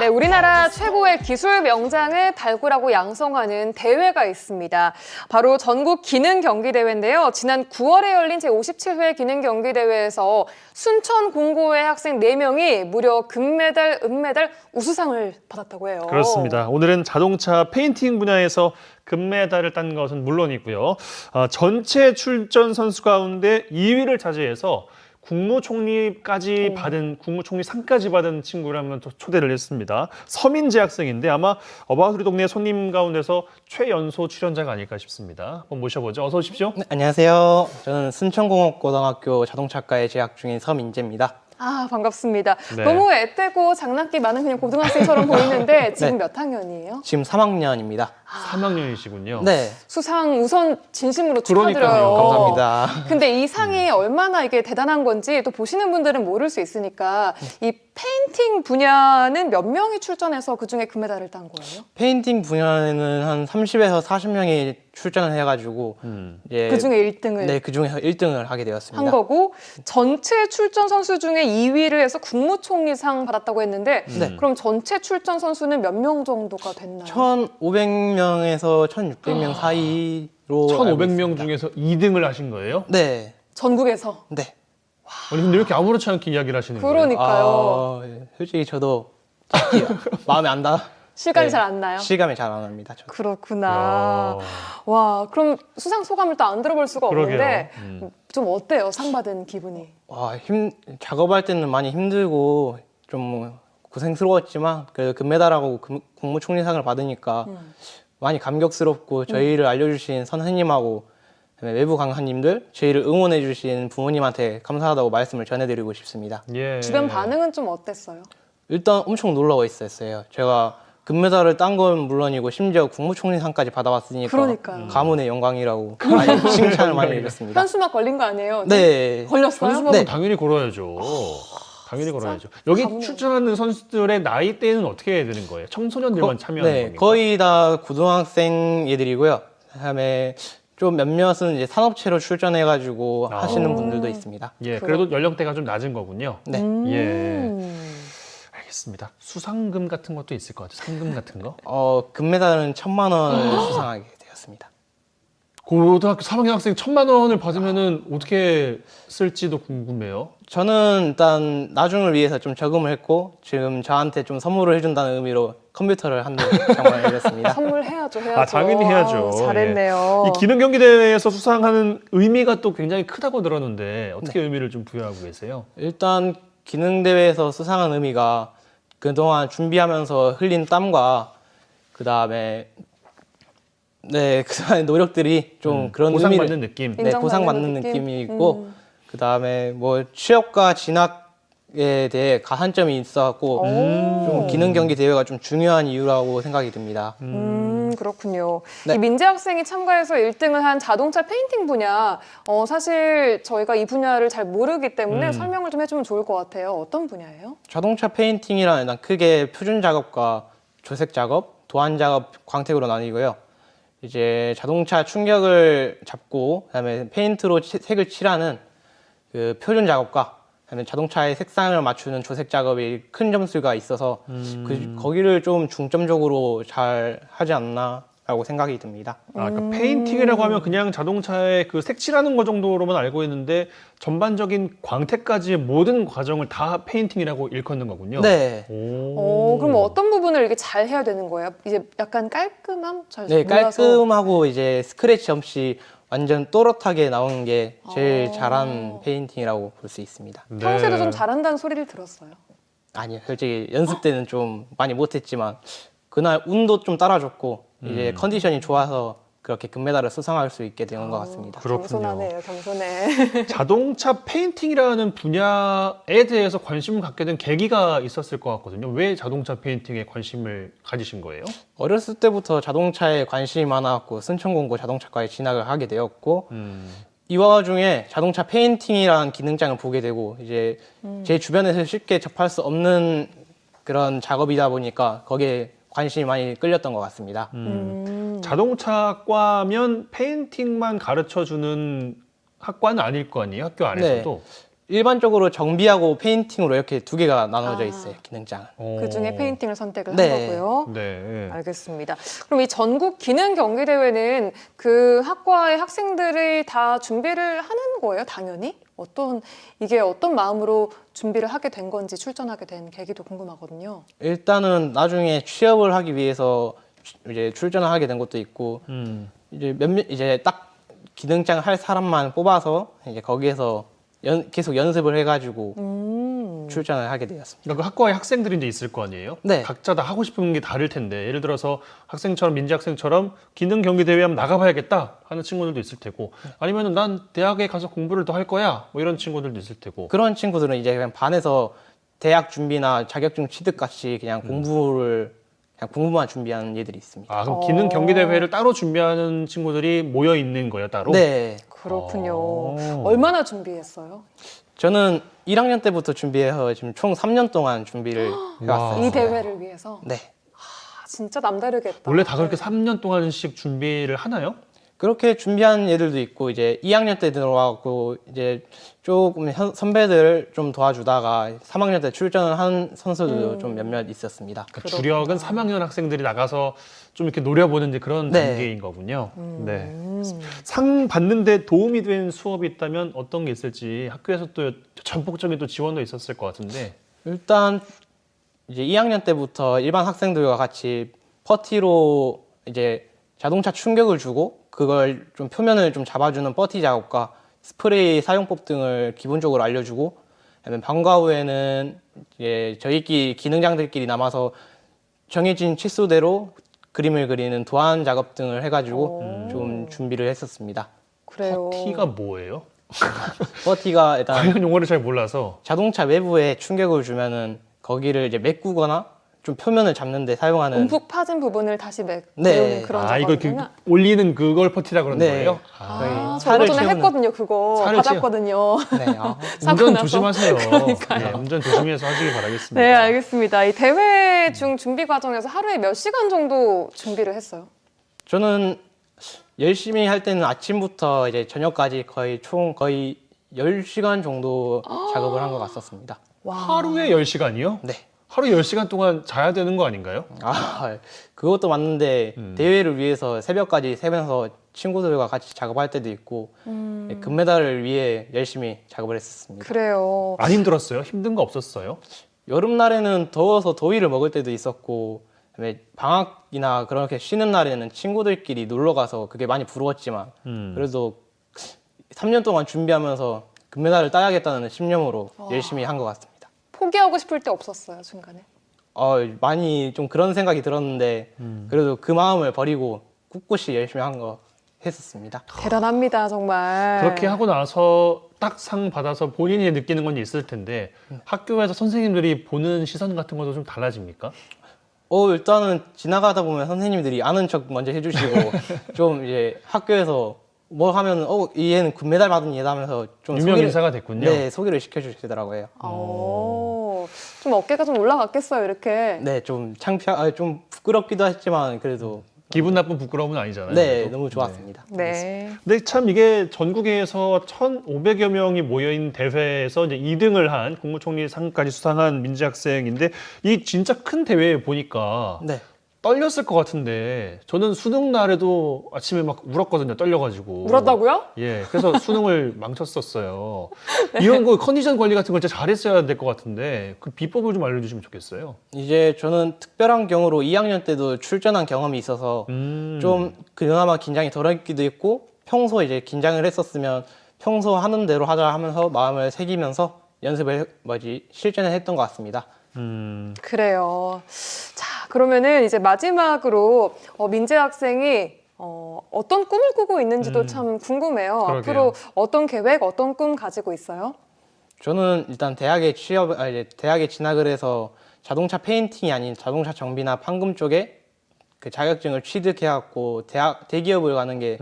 네, 우리나라 최고의 기술 명장을 발굴하고 양성하는 대회가 있습니다. 바로 전국 기능경기대회인데요. 지난 9월에 열린 제57회 기능경기대회에서 순천공고의 학생 4명이 무려 금메달, 은메달, 우수상을 받았다고 해요. 그렇습니다. 오늘은 자동차 페인팅 분야에서 금메달을 딴 것은 물론이고요. 전체 출전 선수 가운데 2위를 차지해서 국무총리까지 받은, 국무총리상까지 받은 친구를 한번 또 초대를 했습니다. 서민재 학생인데 아마 어바웃 우리 동네 손님 가운데서 최연소 출연자가 아닐까 싶습니다. 한번 모셔보죠. 어서 오십시오. 네, 안녕하세요. 저는 순천공업고등학교 자동차과에 재학 중인 서민재입니다. 아, 반갑습니다. 네. 너무 애되고 장난기 많은 그냥 고등학생처럼 보이는데 지금 네. 몇 학년이에요? 지금 3학년입니다. 3학년이시군요. 네, 수상 우선 진심으로 그러니까요. 축하드려요. 감사합니다. 근데 이 상이 얼마나 이게 대단한 건지 또 보시는 분들은 모를 수 있으니까 이 페인팅 분야는 몇 명이 출전해서 그중에 금메달을 딴 거예요? 페인팅 분야에는 한 30에서 40명이 출전을 해가지고 이제 그중에 1등을 네, 그중에서 1등을 하게 되었습니다. 한 거고 전체 출전 선수 중에 2위를 해서 국무총리상 받았다고 했는데 네. 그럼 전체 출전 선수는 몇 명 정도가 됐나요? 1,500명에서 1,600명 사이로 1,500명 중에서 2등을 하신 거예요? 네, 전국에서. 네. 아니 근데 왜 이렇게 아무렇지 않게 이야기를 하시는 거예요? 그러니까요. 솔직히 저도 딱히 마음에 안 닿아. 실감이 네, 잘 안 나요? 실감이 잘 안 납니다. 저도. 그렇구나. 야. 와, 그럼 수상 소감을 또 안 들어볼 수가 없는데 그러게요. 좀 어때요? 상 받은 기분이? 와, 작업할 때는 많이 힘들고 좀 고생스러웠지만 그래도 금메달하고 국무총리상을 받으니까 많이 감격스럽고 저희를 알려주신 선생님하고 그다음에 외부 강사님들 저희를 응원해 주신 부모님한테 감사하다고 말씀을 전해드리고 싶습니다. 예. 주변 반응은 좀 어땠어요? 일단 엄청 놀라워 있었어요. 제가 금메달을 딴 건 물론이고 심지어 국무총리상까지 받아봤으니까 그러니까요. 가문의 영광이라고 많이 칭찬을 많이 드렸습니다. 현수막 걸린 거 아니에요? 네. 걸렸어요? 선수만은 네. 당연히 걸어야죠. 당연히 걸어야죠. 여기 가문이에요. 출전하는 선수들의 나이대는 어떻게 되는 거예요? 청소년들만 참여하는 네, 겁니까? 거의 다 고등학생 애들이고요. 그다음에 좀 몇몇은 이제 산업체로 출전해가지고 하시는 분들도 있습니다. 예, 그래도 연령대가 좀 낮은 거군요. 네. 예. 알겠습니다. 수상금 같은 것도 있을 것 같아요. 상금 같은 거? 금메달은 1,000만 원을 수상하게 되었습니다. 고등학교 3학년 학생 1,000만 원을 받으면은 어떻게 쓸지도 궁금해요. 저는 일단 나중을 위해서 좀 저금을 했고 지금 저한테 좀 선물을 해준다는 의미로 컴퓨터를 한 대 장만을 해줬습니다. 선물해야죠, 해야죠. 아, 당연히 해야죠. 아우, 잘했네요. 예. 이 기능경기대회에서 수상하는 의미가 또 굉장히 크다고 들었는데 어떻게 의미를 좀 부여하고 계세요? 일단 기능대회에서 수상한 의미가 그동안 준비하면서 흘린 땀과 그다음에 그다음에 노력들이 좀 그런 보상받는 의미를 느낌. 네, 인정받는 보상받는 느낌? 느낌이 있고 그다음에 뭐 취업과 진학에 대해 가산점이 있어갖고 좀 기능경기 대회가 좀 중요한 이유라고 생각이 듭니다. 그렇군요. 네. 이 민재 학생이 참가해서 1등을 한 자동차 페인팅 분야, 사실 저희가 이 분야를 잘 모르기 때문에 설명을 좀 해주면 좋을 것 같아요. 어떤 분야예요? 자동차 페인팅이란 일단 크게 표준 작업과 조색 작업, 도안 작업, 광택으로 나뉘고요. 이제 자동차 충격을 잡고 그다음에 페인트로 색을 칠하는 그 표준 작업과 그다음에 자동차의 색상을 맞추는 조색 작업이 큰 점수가 있어서 거기를 좀 중점적으로 잘 하지 않나라고 생각이 듭니다. 그러니까 페인팅이라고 하면 그냥 자동차에 그 색칠하는 거 정도로만 알고 있는데 전반적인 광택까지의 모든 과정을 다 페인팅이라고 일컫는 거군요. 네. 그럼 어떤 부분을 이렇게 잘 해야 되는 거예요? 이제 약간 깔끔함? 잘 네, 몰라서. 깔끔하고 이제 스크래치 없이 완전 또렷하게 나오는 게 제일 잘한 페인팅이라고 볼 수 있습니다. 네. 평소에도 좀 잘한다는 소리를 들었어요. 아니요, 솔직히 연습 때는 좀 많이 못했지만 그날 운도 좀 따라줬고 이제 컨디션이 좋아서 그렇게 금메달을 수상할 수 있게 된 것 같습니다. 그렇군요. 겸손하네요, 겸손해. 자동차 페인팅이라는 분야에 대해서 관심을 갖게 된 계기가 있었을 것 같거든요. 왜 자동차 페인팅에 관심을 가지신 거예요? 어렸을 때부터 자동차에 관심이 많아갖고 순천공고 자동차과에 진학을 하게 되었고 이 와중에 자동차 페인팅이라는 기능장을 보게 되고 이제 제 주변에서 쉽게 접할 수 없는 그런 작업이다 보니까 거기에 관심이 많이 끌렸던 것 같습니다. 자동차과면 페인팅만 가르쳐주는 학과는 아닐 거 아니에요? 학교 안에서도? 일반적으로 정비하고 페인팅으로 이렇게 두 개가 나눠져 아. 있어요, 기능장은. 그 중에 페인팅을 선택을 네. 한 거고요. 네. 알겠습니다. 그럼 이 전국 기능 경기 대회는 그 학과의 학생들이 다 준비를 하는 거예요, 당연히? 이게 어떤 마음으로 준비를 하게 된 건지 출전하게 된 계기도 궁금하거든요. 일단은 나중에 취업을 하기 위해서 이제 출전을 하게 된 것도 있고 이제 딱 기능장을 할 사람만 뽑아서 이제 거기에서 계속 연습을 해가지고 출전을 하게 되었습니다. 그러니까 그 학과에 학생들이 이제 있을 거 아니에요? 네. 각자 다 하고 싶은 게 다를 텐데 예를 들어서 학생처럼 민지 학생처럼 기능 경기 대회 한번 나가봐야겠다 하는 친구들도 있을 테고 아니면은 난 대학에 가서 공부를 더 할 거야 뭐 이런 친구들도 있을 테고 그런 친구들은 이제 그냥 반에서 대학 준비나 자격증 취득 같이 그냥 공부만 준비하는 애들이 있습니다. 아 그럼 기능 경기 대회를 따로 준비하는 친구들이 모여 있는 거예요 따로? 네. 그렇군요. 얼마나 준비했어요? 저는 1학년 때부터 준비해서 지금 총 3년 동안 준비를 해왔어요. 이 대회를 위해서? 네. 아, 진짜 남다르겠다. 원래 다 그렇게 3년 동안씩 준비를 하나요? 그렇게 준비한 애들도 있고 이제 2학년 때 들어와갖고 이제 조금 선배들 좀 도와주다가 3학년 때 출전을 한 선수들도 좀 몇몇 있었습니다. 그러니까 주력은 3학년 학생들이 나가서 좀 이렇게 노려보는 이제 그런 네. 단계인 거군요. 네. 상 받는데 도움이 된 수업이 있다면 어떤 게 있을지 학교에서 또 전폭적인 또 지원도 있었을 것 같은데. 일단 이제 2학년 때부터 일반 학생들과 같이 퍼티로 이제 자동차 충격을 주고 그걸 좀 표면을 좀 잡아주는 퍼티 작업과 스프레이 사용법 등을 기본적으로 알려주고 그다음에 방과 후에는 이제 저희끼리 기능장들끼리 남아서 정해진 치수대로 그림을 그리는 도안 작업 등을 해가지고 좀 준비를 했었습니다. 그래요. 퍼티가 뭐예요? 퍼티가 일단 관련 용어를 잘 몰라서. 자동차 외부에 충격을 주면은 거기를 이제 메꾸거나 좀 표면을 잡는데 사용하는 움푹 파진 부분을 다시 네. 메우는 그런 아 이거 이렇게 작업이구나. 올리는 그걸 퍼티라 그러는 네. 거예요? 아, 저 살을 얼마 전에 채우는- 했거든요, 그거. 살을 받았거든요. 네, 사고 운전 나서. 조심하세요. 그러니까요. 네, 운전 조심해서 하시기 바라겠습니다. 네, 알겠습니다. 이 대회 중 준비 과정에서 하루에 몇 시간 정도 준비를 했어요? 저는 열심히 할 때는 아침부터 이제 저녁까지 총 10시간 정도 작업을 한 것 같았습니다. 하루에 10시간이요? 네. 하루에 10시간 동안 자야 되는 거 아닌가요? 그것도 맞는데 대회를 위해서 새벽까지 새면서 친구들과 같이 작업할 때도 있고 금메달을 위해 열심히 작업을 했었습니다. 그래요. 안 힘들었어요? 힘든 거 없었어요? 여름날에는 더워서 더위를 먹을 때도 있었고 그다음에 방학이나 그렇게 쉬는 날에는 친구들끼리 놀러 가서 그게 많이 부러웠지만 그래도 3년 동안 준비하면서 금메달을 따야겠다는 신념으로 열심히 한 것 같습니다. 포기하고 싶을 때 없었어요, 중간에? 많이 좀 그런 생각이 들었는데 그래도 그 마음을 버리고 꿋꿋이 열심히 했었습니다. 대단합니다, 정말. 그렇게 하고 나서 딱 상 받아서 본인이 느끼는 건 있을 텐데 학교에서 선생님들이 보는 시선 같은 것도 좀 달라집니까? 일단은 지나가다 보면 선생님들이 아는 척 먼저 해주시고 좀 이제 학교에서 뭐 하면 이 얘는 금메달 받은 얘다 하면서 좀 유명 인사가 됐군요. 네, 소개를 시켜주시더라고요. 좀 어깨가 좀 올라갔겠어요, 이렇게. 네, 좀 좀 부끄럽기도 했지만 그래도 기분 나쁜 부끄러움은 아니잖아요. 네, 그래도. 너무 좋았습니다. 네. 근데 참 이게 전국에서 1,500여 명이 모여있는 대회에서 이제 2등을 한 국무총리 상까지 수상한 민지 학생인데 이 진짜 큰 대회에 보니까 네. 떨렸을 것 같은데 저는 수능 날에도 아침에 막 울었거든요. 떨려가지고. 울었다고요? 예, 그래서 수능을 망쳤었어요. 이런 거 컨디션 관리 같은 걸 진짜 잘했어야 될 것 같은데 그 비법을 좀 알려주시면 좋겠어요. 이제 저는 특별한 경우로 2학년 때도 출전한 경험이 있어서 좀 그나마 긴장이 덜했기도 했고 평소 이제 긴장을 했었으면 평소 하는 대로 하자 하면서 마음을 새기면서 연습을 실전을 했던 것 같습니다. 그래요. 자, 그러면은 이제 마지막으로 민재 학생이 어떤 꿈을 꾸고 있는지도 참 궁금해요. 그러게요. 앞으로 어떤 계획, 어떤 꿈 가지고 있어요? 저는 일단 대학에 진학을 해서 자동차 페인팅이 아닌 자동차 정비나 판금 쪽에 그 자격증을 취득해갖고 대기업을 가는 게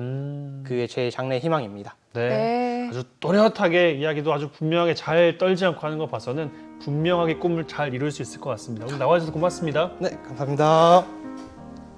그게 제 장래 희망입니다. 네. 네. 아주 또렷하게 이야기도 아주 분명하게 잘 떨지 않고 하는 거 봐서는 분명하게 꿈을 잘 이룰 수 있을 것 같습니다. 오늘 나와주셔서 고맙습니다. 네, 감사합니다.